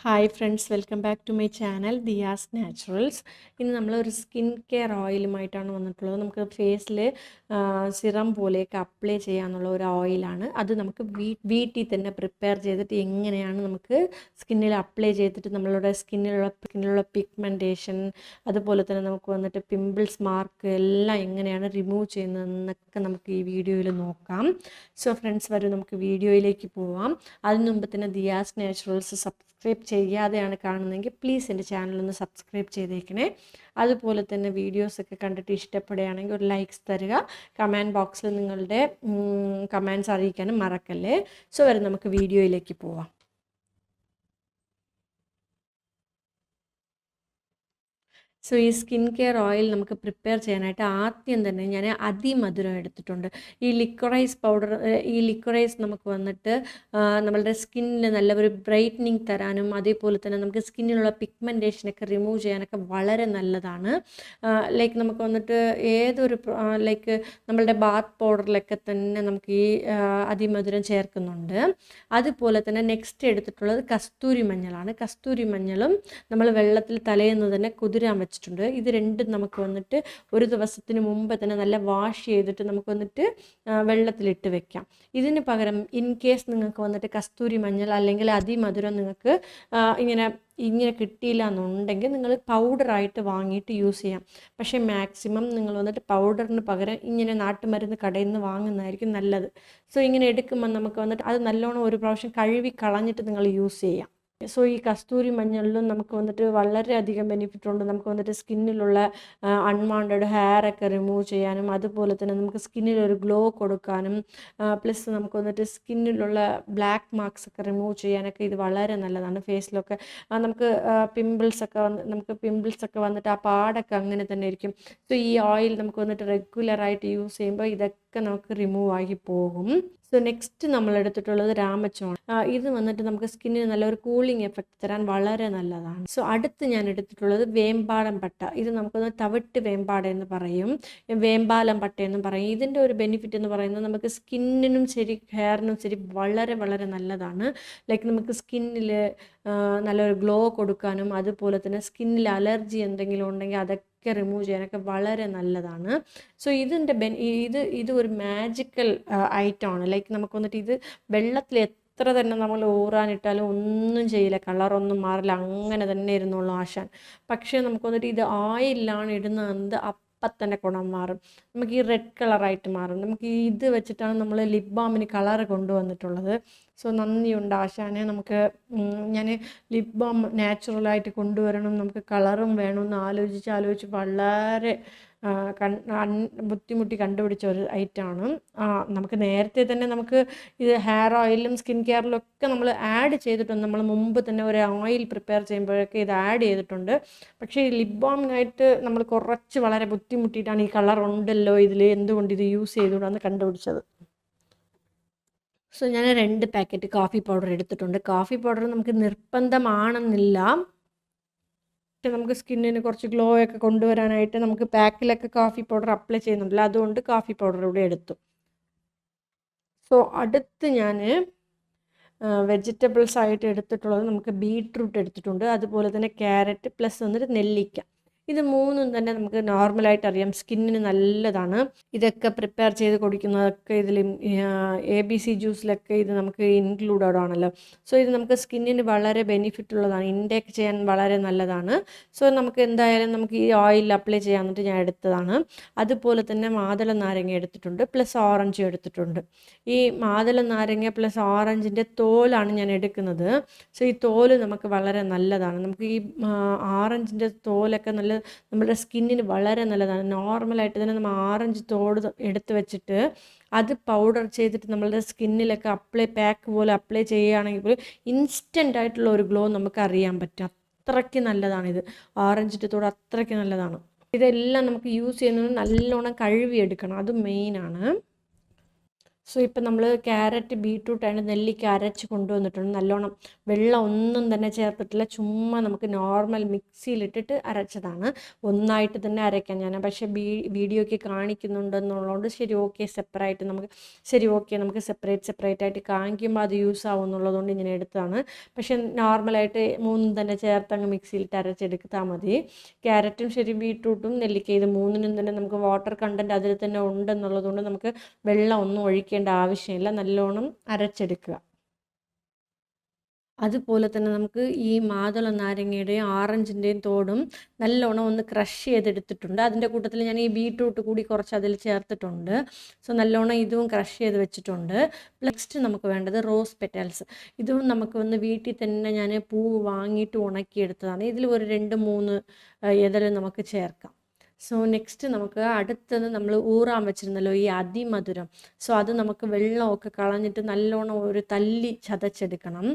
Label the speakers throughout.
Speaker 1: Hi friends, welcome back to my channel Diya's naturals. ഇന്ന് നമ്മളൊരു skin care ഓയിലുമായിട്ടാണ് വന്നിട്ടുള്ളത്. നമുക്ക് ഫേസിൽ സിറം പോലെയൊക്കെ അപ്ലൈ ചെയ്യാനുള്ള ഒരു ഓയിലാണ്. അത് നമുക്ക് വീട്ടിൽ തന്നെ പ്രിപ്പയർ ചെയ്തിട്ട് എങ്ങനെയാണ് നമുക്ക് സ്കിന്നിൽ അപ്ലൈ ചെയ്തിട്ട് നമ്മളുടെ സ്കിന്നിലുള്ള പിഗ്മെൻറ്റേഷൻ, അതുപോലെ തന്നെ നമുക്ക് വന്നിട്ട് പിമ്പിൾസ് മാർക്ക് എല്ലാം എങ്ങനെയാണ് റിമൂവ് ചെയ്യുന്നതെന്നൊക്കെ നമുക്ക് ഈ വീഡിയോയിൽ നോക്കാം. സോ ഫ്രണ്ട്സ്, വരും നമുക്ക് വീഡിയോയിലേക്ക് പോവാം. അതിന് മുമ്പ് തന്നെ ദിയാസ് നാച്ചുറൽസ് സബ്സ്ക്രൈബ് ചെയ്യാതെയാണ് കാണുന്നതെങ്കിൽ പ്ലീസ് എൻ്റെ ചാനലൊന്ന് സബ്സ്ക്രൈബ് ചെയ്തേക്കണേ. അതുപോലെ തന്നെ വീഡിയോസൊക്കെ കണ്ടിട്ട് ഇഷ്ടപ്പെടുകയാണെങ്കിൽ ഒരു ലൈക്സ് തരിക. കമൻറ്റ് ബോക്സിൽ നിങ്ങളുടെ കമൻറ്റ്സ് അറിയിക്കാനും മറക്കല്ലേ. സോ വരെ നമുക്ക് വീഡിയോയിലേക്ക് പോവാം. സോ ഈ സ്കിൻ കെയർ ഓയിൽ നമുക്ക് പ്രിപ്പയർ ചെയ്യാനായിട്ട് ആദ്യം തന്നെ ഞാൻ അതിമധുരം എടുത്തിട്ടുണ്ട്. ഈ ലിക്വറൈസ് നമുക്ക് വന്നിട്ട് നമ്മളുടെ സ്കിന്നിന് നല്ല ഒരു ബ്രൈറ്റനിങ് തരാനും അതേപോലെ തന്നെ നമുക്ക് സ്കിന്നിലുള്ള പിഗ്മെൻറ്റേഷനൊക്കെ റിമൂവ് ചെയ്യാനൊക്കെ വളരെ നല്ലതാണ്. ലൈക്ക് നമുക്ക് വന്നിട്ട് ലൈക്ക് നമ്മളുടെ ബാത്ത് പൗഡറിലൊക്കെ തന്നെ നമുക്ക് ഈ അതിമധുരം ചേർക്കുന്നുണ്ട്. അതുപോലെ തന്നെ നെക്സ്റ്റ് എടുത്തിട്ടുള്ളത് കസ്തൂരി മഞ്ഞളാണ്. കസ്തൂരി മഞ്ഞളും നമ്മൾ വെള്ളത്തിൽ തലേന്ന് തന്നെ കുതിരാൻ വെച്ചിട്ടുണ്ട്. ഇത് രണ്ടും നമുക്ക് വന്നിട്ട് ഒരു ദിവസത്തിന് മുമ്പ് തന്നെ നല്ല വാഷ് ചെയ്തിട്ട് നമുക്ക് വന്നിട്ട് വെള്ളത്തിലിട്ട് വെക്കാം. ഇതിന് പകരം ഇൻ കേസ് നിങ്ങൾക്ക് വന്നിട്ട് കസ്തൂരി മഞ്ഞൾ അല്ലെങ്കിൽ അതിമധുരം നിങ്ങൾക്ക് ഇങ്ങനെ കിട്ടിയില്ല എന്നുണ്ടെങ്കിൽ നിങ്ങൾ പൗഡറായിട്ട് വാങ്ങിയിട്ട് യൂസ് ചെയ്യാം. പക്ഷേ മാക്സിമം നിങ്ങൾ വന്നിട്ട് പൗഡറിന് പകരം ഇങ്ങനെ നാട്ടുമരുന്ന് കടയിൽ നിന്ന് വാങ്ങുന്നതായിരിക്കും നല്ലത്. സോ ഇങ്ങനെ എടുക്കുമ്പോൾ നമുക്ക് വന്നിട്ട് അത് നല്ലോണം ഒരു പ്രാവശ്യം കഴുകി കളഞ്ഞിട്ട് നിങ്ങൾ യൂസ് ചെയ്യാം. സോ ഈ കസ്തൂരി മഞ്ഞളിലും നമുക്ക് വന്നിട്ട് വളരെയധികം ബെനിഫിറ്റ് ഉണ്ട്. നമുക്ക് വന്നിട്ട് സ്കിന്നിലുള്ള അൺവാണ്ടഡ് ഹെയറൊക്കെ റിമൂവ് ചെയ്യാനും അതുപോലെ തന്നെ നമുക്ക് സ്കിന്നിലൊരു ഗ്ലോ കൊടുക്കാനും പ്ലസ് നമുക്ക് വന്നിട്ട് സ്കിന്നിലുള്ള ബ്ലാക്ക് മാർക്സ് ഒക്കെ റിമൂവ് ചെയ്യാനൊക്കെ ഇത് വളരെ നല്ലതാണ്. ഫേസിലൊക്കെ നമുക്ക് പിമ്പിൾസൊക്കെ വന്നിട്ട് ആ പാടൊക്കെ അങ്ങനെ തന്നെ ഇരിക്കും. സോ ഈ ഓയിൽ നമുക്ക് വന്നിട്ട് റെഗുലറായിട്ട് യൂസ് ചെയ്യുമ്പോൾ ഇതൊക്കെ നമുക്ക് റിമൂവ് ആക്കി പോകും. സോ നെക്സ്റ്റ് നമ്മൾ എടുത്തിട്ടുള്ളത് രാമച്ചോളം. ഇത് വന്നിട്ട് നമുക്ക് സ്കിന്നിന് നല്ലൊരു കൂളിംഗ് എഫക്റ്റ് തരാൻ വളരെ നല്ലതാണ്. സോ അടുത്ത് ഞാൻ എടുത്തിട്ടുള്ളത് വേമ്പാടം പട്ട. ഇത് നമുക്കൊന്ന് തവിട്ട് വേമ്പാട എന്ന് പറയും, വേമ്പാലം പട്ട എന്നും പറയും. ഇതിൻ്റെ ഒരു ബെനിഫിറ്റ് എന്ന് പറയുന്നത് നമുക്ക് സ്കിന്നിനും ശരി ഹെയറിനും ശരി വളരെ വളരെ നല്ലതാണ്. ലൈക്ക് നമുക്ക് സ്കിന്നിൽ നല്ലൊരു ഗ്ലോ കൊടുക്കാനും അതുപോലെ തന്നെ സ്കിന്നിൽ അലർജി എന്തെങ്കിലും ഉണ്ടെങ്കിൽ അതൊക്കെ റിമൂവ് ചെയ്യാനൊക്കെ വളരെ നല്ലതാണ്. സോ ഇത് ഒരു മാജിക്കൽ ഐറ്റമാണ്. ലൈക്ക് നമുക്ക് വന്നിട്ട് ഇത് വെള്ളത്തിൽ എത്ര തന്നെ നമ്മൾ ഊറാനിട്ടാലും ഒന്നും ചെയ്യില്ല, കളറൊന്നും മാറില്ല, അങ്ങനെ തന്നെ ഇരുന്നുള്ളൂ ആശാൻ. പക്ഷേ നമുക്ക് വന്നിട്ട് ഇത് ഓയിലാണ് ഇടുന്നത്, അപ്പം തന്നെ ഗുണം മാറും. നമുക്ക് ഈ റെഡ് കളറായിട്ട് മാറും. നമുക്ക് ഇത് വെച്ചിട്ടാണ് നമ്മൾ ലിപ് ബാമിന് കളർ കൊണ്ടുവന്നിട്ടുള്ളത്. സോ നന്ദിയുണ്ട് ആശാനെ. ഞാൻ ലിപ് ബാം നാച്ചുറലായിട്ട് കൊണ്ടുവരണം, നമുക്ക് കളറും വേണമെന്ന് ആലോചിച്ച് വളരെ ബുദ്ധിമുട്ടി കണ്ടുപിടിച്ച ഒരു ഐറ്റമാണ്. നമുക്ക് നേരത്തെ തന്നെ നമുക്ക് ഇത് ഹെയർ ഓയിലും സ്കിൻ കെയറിലും ഒക്കെ നമ്മൾ ആഡ് ചെയ്തിട്ടുണ്ട്. നമ്മൾ മുമ്പ് തന്നെ ഒരു ഓയിൽ പ്രിപ്പയർ ചെയ്യുമ്പോഴൊക്കെ ഇത് ആഡ് ചെയ്തിട്ടുണ്ട്. പക്ഷേ ഈ ലിപ് ബാമിനായിട്ട് നമ്മൾ കുറച്ച് വളരെ ബുദ്ധിമുട്ടിയിട്ടാണ് ഈ കളർ ഉണ്ടല്ലോ ഇതിൽ, എന്തുകൊണ്ട് ഇത് യൂസ് ചെയ്തുകൂടാന്ന് കണ്ടുപിടിച്ചത്. സോ ഞാൻ 2 പാക്കറ്റ് കോഫി പൗഡർ എടുത്തിട്ടുണ്ട്. കോഫി പൗഡർ നമുക്ക് നിർബന്ധമാണെന്നില്ല, നമുക്ക് സ്കിന്നിന് കുറച്ച് ഗ്ലോ ഒക്കെ കൊണ്ടുവരാനായിട്ട് നമുക്ക് പാക്കിലൊക്കെ കോഫി പൗഡർ അപ്ലൈ ചെയ്യുന്നുണ്ടല്ലോ, അതുകൊണ്ട് കോഫി പൗഡർ ഇവിടെ എടുത്തു. സോ അടുത്ത് ഞാൻ വെജിറ്റബിൾസ് ആയിട്ട് എടുത്തിട്ടുള്ളത് നമുക്ക് ബീട്രൂട്ട് എടുത്തിട്ടുണ്ട്, അതുപോലെ തന്നെ ക്യാരറ്റ് പ്ലസ് വന്നിട്ട് നെല്ലിക്ക. ഇത് മൂന്നും തന്നെ നമുക്ക് നോർമലായിട്ട് അറിയാം സ്കിന്നിന് നല്ലതാണ്. ഇതൊക്കെ പ്രിപ്പയർ ചെയ്ത് കുടിക്കുന്നതൊക്കെ ഇതിൽ ABC ജ്യൂസിലൊക്കെ ഇത് നമുക്ക് ഇൻക്ലൂഡഡ് ആണല്ലോ. സോ ഇത് നമുക്ക് സ്കിന്നിന് വളരെ ബെനിഫിറ്റ് ഉള്ളതാണ്, ഇൻടേക്ക് ചെയ്യാൻ വളരെ നല്ലതാണ്. സോ നമുക്ക് എന്തായാലും നമുക്ക് ഈ ഓയിൽ അപ്ലൈ ചെയ്യാൻ വേണ്ടിയിട്ട് ഞാൻ എടുത്തതാണ്. അതുപോലെ തന്നെ മാതള നാരങ്ങ എടുത്തിട്ടുണ്ട്, പ്ലസ് ഓറഞ്ച് എടുത്തിട്ടുണ്ട്. ഈ മാതള നാരങ്ങ പ്ലസ് ഓറഞ്ചിൻ്റെ തോലാണ് ഞാൻ എടുക്കുന്നത്. സോ ഈ തോല് നമുക്ക് വളരെ നല്ലതാണ്. നമുക്ക് ഈ ഓറഞ്ചിൻ്റെ തോലൊക്കെ നമ്മുടെ സ്കിന്നിന് വളരെ നല്ലതാണ്. നോർമലായിട്ട് തന്നെ നമ്മൾ ഓറഞ്ച് തോട് എടുത്ത് വെച്ചിട്ട് അത് പൗഡർ ചെയ്തിട്ട് നമ്മളുടെ സ്കിന്നിലൊക്കെ പാക്ക് പോലെ അപ്ലൈ ചെയ്യുകയാണെങ്കിൽ പോലും ഇൻസ്റ്റൻ്റ് ആയിട്ടുള്ള ഒരു ഗ്ലോ നമുക്ക് അറിയാൻ പറ്റും. അത്രയ്ക്ക് നല്ലതാണിത്. ഓറഞ്ചിൻ്റെ തോട് അത്രയ്ക്ക് നല്ലതാണ്. ഇതെല്ലാം നമുക്ക് യൂസ് ചെയ്യുന്നത് നല്ലോണം കഴുകിയെടുക്കണം, അത് മെയിനാണ്. സോ ഇപ്പം നമ്മൾ ക്യാരറ്റ് ബീട്രൂട്ട് അതിൻ്റെ നെല്ലിക്ക അരച്ച് കൊണ്ടുവന്നിട്ടുണ്ട്. നല്ലോണം വെള്ളം ഒന്നും തന്നെ ചേർത്തിട്ടില്ല, ചുമ്മാ നമുക്ക് നോർമൽ മിക്സിയിലിട്ടിട്ട് അരച്ചതാണ്. ഒന്നായിട്ട് തന്നെ അരയ്ക്കാം ഞാൻ, പക്ഷേ വീഡിയോയ്ക്ക് കാണിക്കുന്നുണ്ടെന്നുള്ളതുകൊണ്ട് ശരി ഓക്കെ നമുക്ക് സെപ്പറേറ്റ് ആയിട്ട് കാണിക്കുമ്പോൾ അത് യൂസ് ആവും എന്നുള്ളതുകൊണ്ട് ഇങ്ങനെ എടുത്തതാണ്. പക്ഷേ നോർമലായിട്ട് മൂന്നും തന്നെ ചേർത്ത് അങ്ങ് മിക്സിയിലിട്ട് അരച്ചെടുത്താൽ മതി. ക്യാരറ്റും ശരി ബീട്രൂട്ടും നെല്ലിക്ക ഇത് മൂന്നിനും തന്നെ നമുക്ക് വാട്ടർ കണ്ടൻറ്റ് അതിൽ തന്നെ ഉണ്ടെന്നുള്ളതുകൊണ്ട് നമുക്ക് വെള്ളം ഒന്നും ഒഴിക്കേണ്ട ആവശ്യമില്ല, നല്ലോണം അരച്ചെടുക്കുക. അതുപോലെ തന്നെ നമുക്ക് ഈ മാതള നാരങ്ങയുടെയും ഓറഞ്ചിൻ്റെയും തോടും നല്ലോണം ഒന്ന് ക്രഷ് ചെയ്തെടുത്തിട്ടുണ്ട്. അതിൻ്റെ കൂട്ടത്തിൽ ഞാൻ ഈ ബീട്രൂട്ട് കൂടി കുറച്ച് അതിൽ ചേർത്തിട്ടുണ്ട്. സോ നല്ലോണം ഇതും ക്രഷ് ചെയ്ത് വെച്ചിട്ടുണ്ട്. നെക്സ്റ്റ് നമുക്ക് വേണ്ടത് റോസ് പെറ്റൽസ്. ഇതും നമുക്ക് ഒന്ന് വീട്ടിൽ തന്നെ ഞാൻ പൂവ് വാങ്ങിയിട്ട് ഉണക്കിയെടുത്തതാണ്. ഇതിൽ ഒരു 2-3 ഇതൾ നമുക്ക് ചേർക്കാം. സോ നെക്സ്റ്റ് നമുക്ക് അടുത്തത് നമ്മൾ ഊറാൻ വെച്ചിരുന്നല്ലോ ഈ അതിമധുരം. സോ അത് നമുക്ക് വെള്ളമൊക്കെ കളഞ്ഞിട്ട് നല്ലോണം ഒരു തല്ലി ചതച്ചെടുക്കണം.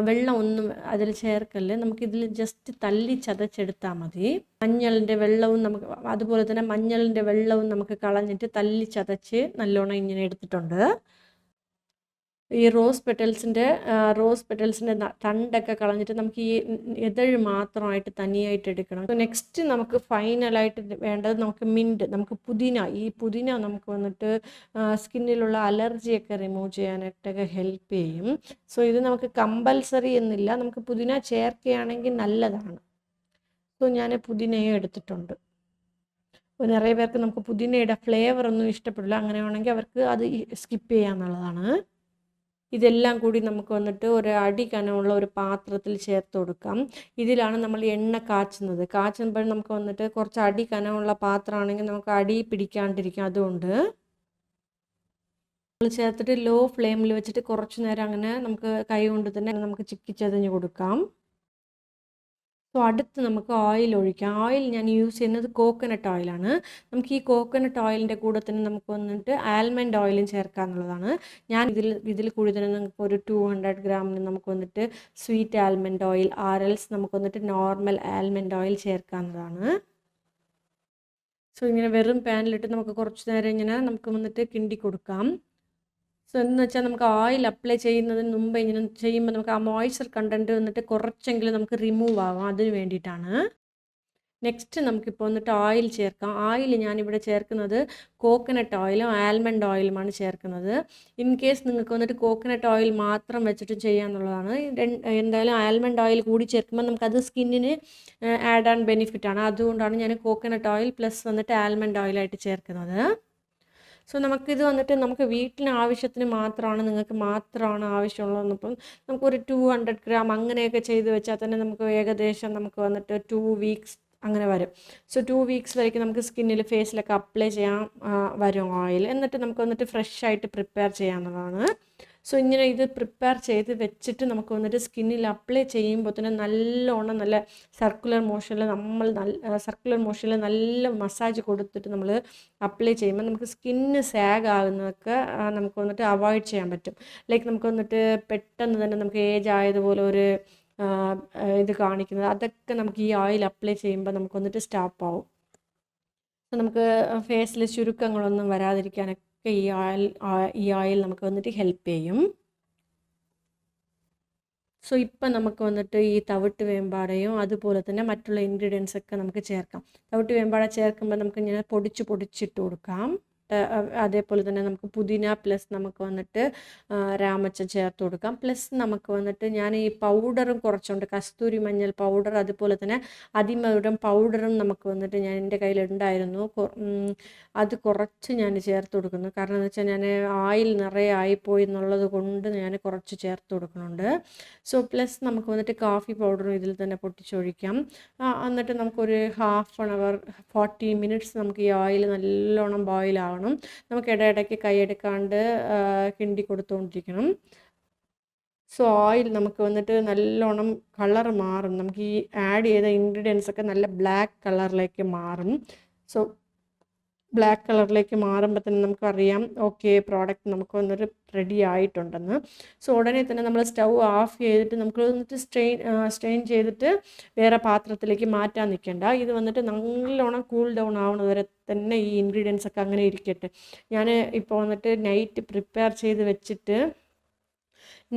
Speaker 1: വെള്ളം ഒന്നും അതിൽ ചേർക്കല്ലേ, നമുക്കിതിൽ ജസ്റ്റ് തല്ലി ചതച്ചെടുത്താൽ മതി. മഞ്ഞളിൻ്റെ വെള്ളവും നമുക്ക് അതുപോലെ തന്നെ മഞ്ഞളിൻ്റെ വെള്ളവും നമുക്ക് കളഞ്ഞിട്ട് തല്ലി ചതച്ച് നല്ലോണം ഇങ്ങനെ എടുത്തിട്ടുണ്ട്. ഈ റോസ് പെറ്റൽസിൻ്റെ തണ്ടൊക്കെ കളഞ്ഞിട്ട് നമുക്ക് ഈ ഇതഴ് മാത്രമായിട്ട് തനിയായിട്ട് എടുക്കണം. സോ നെക്സ്റ്റ് നമുക്ക് ഫൈനലായിട്ട് വേണ്ടത് നമുക്ക് പുതിന നമുക്ക് വന്നിട്ട് സ്കിന്നിലുള്ള അലർജിയൊക്കെ റിമൂവ് ചെയ്യാനായിട്ടൊക്കെ ഹെൽപ്പ് ചെയ്യും. സോ ഇത് നമുക്ക് കമ്പൽസറി എന്നില്ല, നമുക്ക് പുതിന ചേർക്കുകയാണെങ്കിൽ നല്ലതാണ്. സോ ഞാൻ പുതിനയും എടുത്തിട്ടുണ്ട്. നിറയെ പേർക്ക് നമുക്ക് പുതിനയുടെ ഫ്ലേവർ ഒന്നും ഇഷ്ടപ്പെടില്ല, അങ്ങനെയാണെങ്കിൽ അവർക്ക് അത് സ്കിപ്പ് ചെയ്യാന്നുള്ളതാണ്. ഇതെല്ലാം കൂടി നമുക്ക് വന്നിട്ട് ഒരു അടി കനമുള്ള ഒരു പാത്രത്തിൽ ചേർത്ത് കൊടുക്കാം. ഇതിലാണ് നമ്മൾ എണ്ണ കാച്ചുമ്പോൾ നമുക്ക് വന്നിട്ട് കുറച്ച് അടി കനമുള്ള പാത്രമാണെങ്കിൽ നമുക്ക് അടി പിടിക്കാണ്ടിരിക്കും. അതുകൊണ്ട് നമ്മൾ ചേർത്തിട്ട് ലോ ഫ്ലെയിമിൽ വെച്ചിട്ട് കുറച്ച് നേരം അങ്ങനെ നമുക്ക് കൈ കൊണ്ട് തന്നെ നമുക്ക് ചിക്കിച്ചതഞ്ഞ് കൊടുക്കാം. സോ അടുത്ത് നമുക്ക് ഓയിൽ ഒഴിക്കാം. ഓയിൽ ഞാൻ യൂസ് ചെയ്യുന്നത് കോക്കനട്ട് ഓയിലാണ്. നമുക്ക് ഈ കോക്കനട്ട് ഓയിലിൻ്റെ കൂടെ തന്നെ നമുക്ക് വന്നിട്ട് ആൽമണ്ട് ഓയിലും ചേർക്കാനുള്ളതാണ്. ഞാൻ ഇതിൽ കൂടി തന്നെ നമുക്ക് ഒരു 200 ഗ്രാമിന് നമുക്ക് വന്നിട്ട് സ്വീറ്റ് ആൽമണ്ട് ഓയിൽ ആർഎൽസ് നമുക്ക് വന്നിട്ട് നോർമൽ ആൽമണ്ട് ഓയിൽ ചേർക്കാവുന്നതാണ്. സോ ഇങ്ങനെ വെറും പാനിലിട്ട് നമുക്ക് കുറച്ച് നേരം ഇങ്ങനെ നമുക്ക് വന്നിട്ട് കിണ്ടി കൊടുക്കാം. സോ എന്ന് വെച്ചാൽ നമുക്ക് ഓയിൽ അപ്ലൈ ചെയ്യുന്നതിന് മുമ്പ് ഇങ്ങനെ ചെയ്യുമ്പോൾ നമുക്ക് ആ മോയ്സ്ചർ കണ്ടൻറ്റ് വന്നിട്ട് കുറച്ചെങ്കിലും നമുക്ക് റിമൂവ് ആവാം, അതിന് വേണ്ടിയിട്ടാണ്. നെക്സ്റ്റ് നമുക്കിപ്പോൾ വന്നിട്ട് ഓയിൽ ചേർക്കാം. ഓയിൽ ഞാനിവിടെ ചേർക്കുന്നത് കോക്കനട്ട് ഓയിലും ആൽമണ്ട് ഓയിലുമാണ് ചേർക്കുന്നത്. ഇൻ കേസ് നിങ്ങൾക്ക് വന്നിട്ട് കോക്കനട്ട് ഓയിൽ മാത്രം വെച്ചിട്ട് ചെയ്യാമെന്നുള്ളതാണ്. എന്തായാലും ആൽമണ്ട് ഓയിൽ കൂടി ചേർക്കുമ്പോൾ നമുക്കത് സ്കിന്നിന് ആഡ് ആൻഡ് ബെനിഫിറ്റാണ്. അതുകൊണ്ടാണ് ഞാൻ കോക്കനട്ട് ഓയിൽ പ്ലസ് വന്നിട്ട് ആൽമണ്ട് ഓയിലായിട്ട് ചേർക്കുന്നത്. സോ നമുക്കിത് വന്നിട്ട് നമുക്ക് വീട്ടിന് ആവശ്യത്തിന് മാത്രമാണ്, നിങ്ങൾക്ക് മാത്രമാണ് ആവശ്യമുള്ളതെന്നിപ്പം നമുക്കൊരു 200 ഗ്രാം അങ്ങനെയൊക്കെ ചെയ്ത് വെച്ചാൽ തന്നെ നമുക്ക് ഏകദേശം നമുക്ക് വന്നിട്ട് 2 വീക്സ് അങ്ങനെ വരും. സോ 2 വീക്സ് വരയ്ക്കും നമുക്ക് സ്കിന്നിൽ ഫേസിലൊക്കെ അപ്ലൈ ചെയ്യാൻ വരും ഓയിൽ. എന്നിട്ട് നമുക്ക് വന്നിട്ട് ഫ്രഷ് ആയിട്ട് പ്രിപ്പയർ ചെയ്യാവുന്നതാണ്. സോ ഇങ്ങനെ ഇത് പ്രിപ്പയർ ചെയ്ത് വെച്ചിട്ട് നമുക്ക് വന്നിട്ട് സ്കിന്നിൽ അപ്ലൈ ചെയ്യുമ്പോൾ തന്നെ നല്ലോണം നല്ല സർക്കുലർ മോഷനിൽ നല്ല മസാജ് കൊടുത്തിട്ട് നമ്മൾ അപ്ലൈ ചെയ്യുമ്പോൾ നമുക്ക് സ്കിന്ന് സാഗ് ആകുന്നതൊക്കെ നമുക്ക് വന്നിട്ട് അവോയ്ഡ് ചെയ്യാൻ പറ്റും. ലൈക്ക് നമുക്ക് വന്നിട്ട് പെട്ടെന്ന് തന്നെ നമുക്ക് ഏജ് ആയതുപോലെ ഒരു ഇത് കാണിക്കുന്നത്, അതൊക്കെ നമുക്ക് ഈ ഓയിൽ അപ്ലൈ ചെയ്യുമ്പോൾ നമുക്ക് വന്നിട്ട് സ്റ്റോപ്പ് ആവും. സോ നമുക്ക് ഫേസിൽ ചുരുക്കങ്ങളൊന്നും വരാതിരിക്കാനൊക്കെ ഈ ഓയിൽ നമുക്ക് വന്നിട്ട് ഹെൽപ്പ് ചെയ്യും. സോ ഇപ്പം നമുക്ക് വന്നിട്ട് ഈ തവിട്ട് വേമ്പാടയും അതുപോലെ തന്നെ മറ്റുള്ള ഇൻഗ്രീഡിയൻസ് ഒക്കെ നമുക്ക് ചേർക്കാം. തവിട്ട് വേമ്പാട ചേർക്കുമ്പോൾ നമുക്ക് ഇങ്ങനെ പൊടിച്ചിട്ട് കൊടുക്കാം. അതേപോലെ തന്നെ നമുക്ക് പുതിന പ്ലസ് നമുക്ക് വന്നിട്ട് രാമച്ചം ചേർത്ത് കൊടുക്കാം. പ്ലസ് നമുക്ക് വന്നിട്ട് ഞാൻ ഈ പൗഡറും കുറച്ചുണ്ട്, കസ്തൂരി മഞ്ഞൾ പൗഡർ അതുപോലെ തന്നെ അതിമധുരം പൗഡറും നമുക്ക് വന്നിട്ട് എൻ്റെ കയ്യിലുണ്ടായിരുന്നു. അത് കുറച്ച് ഞാൻ ചേർത്ത് കൊടുക്കുന്നു. കാരണം എന്ന് വെച്ചാൽ ഞാൻ ഓയിൽ നിറയെ ആയിപ്പോയി എന്നുള്ളത് കൊണ്ട് ഞാൻ കുറച്ച് ചേർത്ത് കൊടുക്കുന്നുണ്ട്. സോ പ്ലസ് നമുക്ക് വന്നിട്ട് കാഫി പൗഡറും ഇതിൽ തന്നെ പൊട്ടിച്ചൊഴിക്കാം. എന്നിട്ട് നമുക്കൊരു 1/2 hour 40 minutes നമുക്ക് ഈ ഓയിൽ നല്ലോണം ബോയിൽ ആവണം. നമുക്ക് ഇടയ്ക്ക് കൈയെടുക്കാണ്ട് കിണ്ടി കൊടുത്തുകൊണ്ടിരിക്കണം. സോ ഓയിൽ നമുക്ക് വന്നിട്ട് നല്ലോണം കളർ മാറും, നമുക്ക് ഈ ആഡ് ചെയ്ത ഇൻഗ്രീഡിയൻസ് ഒക്കെ നല്ല ബ്ലാക്ക് കളറിലേക്ക് മാറും. സോ ബ്ലാക്ക് കളറിലേക്ക് മാറുമ്പോൾ തന്നെ നമുക്കറിയാം ഓക്കെ പ്രോഡക്റ്റ് നമുക്ക് വന്നിട്ട് റെഡി ആയിട്ടുണ്ടെന്ന്. സോ ഉടനെ തന്നെ നമ്മൾ സ്റ്റൗ ഓഫ് ചെയ്തിട്ട് നമുക്ക് വന്നിട്ട് സ്ട്രെയിൻ ചെയ്തിട്ട് വേറെ പാത്രത്തിലേക്ക് മാറ്റാൻ നിൽക്കേണ്ട. ഇത് വന്നിട്ട് നല്ലോണം കൂൾ ഡൗൺ ആവുന്നത് വരെ തന്നെ ഈ ഇൻഗ്രീഡിയൻസ് ഒക്കെ അങ്ങനെ ഇരിക്കട്ടെ. ഞാൻ ഇപ്പോൾ വന്നിട്ട് നൈറ്റ് പ്രിപ്പയർ ചെയ്ത് വെച്ചിട്ട്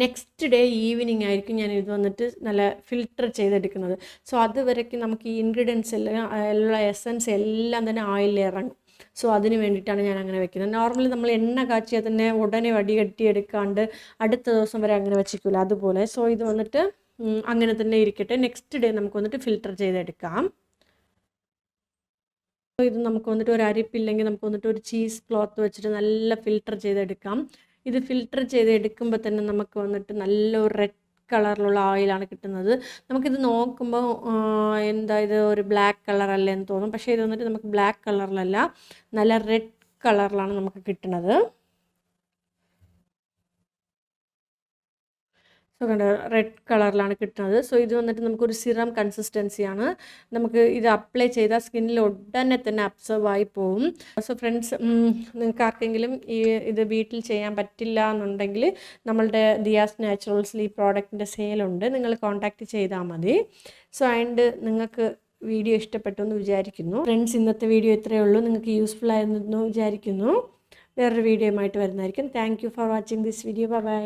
Speaker 1: നെക്സ്റ്റ് ഡേ ഈവനിങ് ആയിരിക്കും ഞാൻ ഇത് വന്നിട്ട് നല്ല ഫിൽട്ടർ ചെയ്തെടുക്കുന്നത്. സോ അതുവരേക്കും നമുക്ക് ഈ ഇൻഗ്രീഡിയൻസ് എല്ലാം ഉള്ള എസൻസ് എല്ലാം തന്നെ ഓയിലിൽ ഇറങ്ങും. സോ അതിന് വേണ്ടിയിട്ടാണ് ഞാൻ അങ്ങനെ വെക്കുന്നത്. നോർമലി നമ്മൾ എണ്ണ കാച്ചിയാൽ തന്നെ ഉടനെ വടികട്ടി എടുക്കാണ്ട് അടുത്ത ദിവസം വരെ അങ്ങനെ വെച്ചിരിക്കില്ല, അതുപോലെ. സോ ഇത് വന്നിട്ട് അങ്ങനെ തന്നെ ഇരിക്കട്ടെ. നെക്സ്റ്റ് ഡേ നമുക്ക് വന്നിട്ട് ഫിൽട്ടർ ചെയ്തെടുക്കാം. ഇത് നമുക്ക് വന്നിട്ട് ഒരു അരിപ്പില്ലെങ്കിൽ നമുക്ക് വന്നിട്ട് ഒരു ചീസ് ക്ലോത്ത് വെച്ചിട്ട് നല്ല ഫിൽട്ടർ ചെയ്തെടുക്കാം. ഇത് ഫിൽട്ടർ ചെയ്തെടുക്കുമ്പോൾ തന്നെ നമുക്ക് വന്നിട്ട് നല്ലൊരു റെഡ് കളറിലുള്ള ഓയിലാണ് കിട്ടുന്നത്. നമുക്കിത് നോക്കുമ്പോൾ എന്താ ഇത് ഒരു ബ്ലാക്ക് കളറല്ലേ എന്ന് തോന്നും. പക്ഷേ ഇത് വന്നിട്ട് നമുക്ക് ബ്ലാക്ക് കളറിലല്ല, നല്ല റെഡ് കളറിലാണ് നമുക്ക് കിട്ടുന്നത്. സോ കണ്ട റെഡ് കളറിലാണ് കിട്ടുന്നത്. സോ ഇത് വന്നിട്ട് നമുക്കൊരു സിറം കൺസിസ്റ്റൻസിയാണ്. നമുക്ക് ഇത് അപ്ലൈ ചെയ്താൽ സ്കിന്നിൽ ഉടനെ തന്നെ അബ്സർവ് ആയി പോവും. സോ ഫ്രണ്ട്സ്, നിങ്ങൾക്ക് ആർക്കെങ്കിലും ഇത് വീട്ടിൽ ചെയ്യാൻ പറ്റില്ല എന്നുണ്ടെങ്കിൽ നമ്മളുടെ ദിയാസ് നാച്ചുറൽസിൽ ഈ പ്രോഡക്റ്റിൻ്റെ സെയിലുണ്ട്, നിങ്ങൾ കോൺടാക്റ്റ് ചെയ്താൽ മതി. സോ ആൻഡ് നിങ്ങൾക്ക് വീഡിയോ ഇഷ്ടപ്പെട്ടു എന്ന് വിചാരിക്കുന്നു. ഫ്രണ്ട്സ്, ഇന്നത്തെ വീഡിയോ ഇത്രയേ ഉള്ളൂ. നിങ്ങൾക്ക് യൂസ്ഫുൾ ആയിരുന്നു വിചാരിക്കുന്നു. വേറൊരു വീഡിയോയുമായിട്ട് വരുന്നതായിരിക്കും. Thank you for watching this video. Bye bye.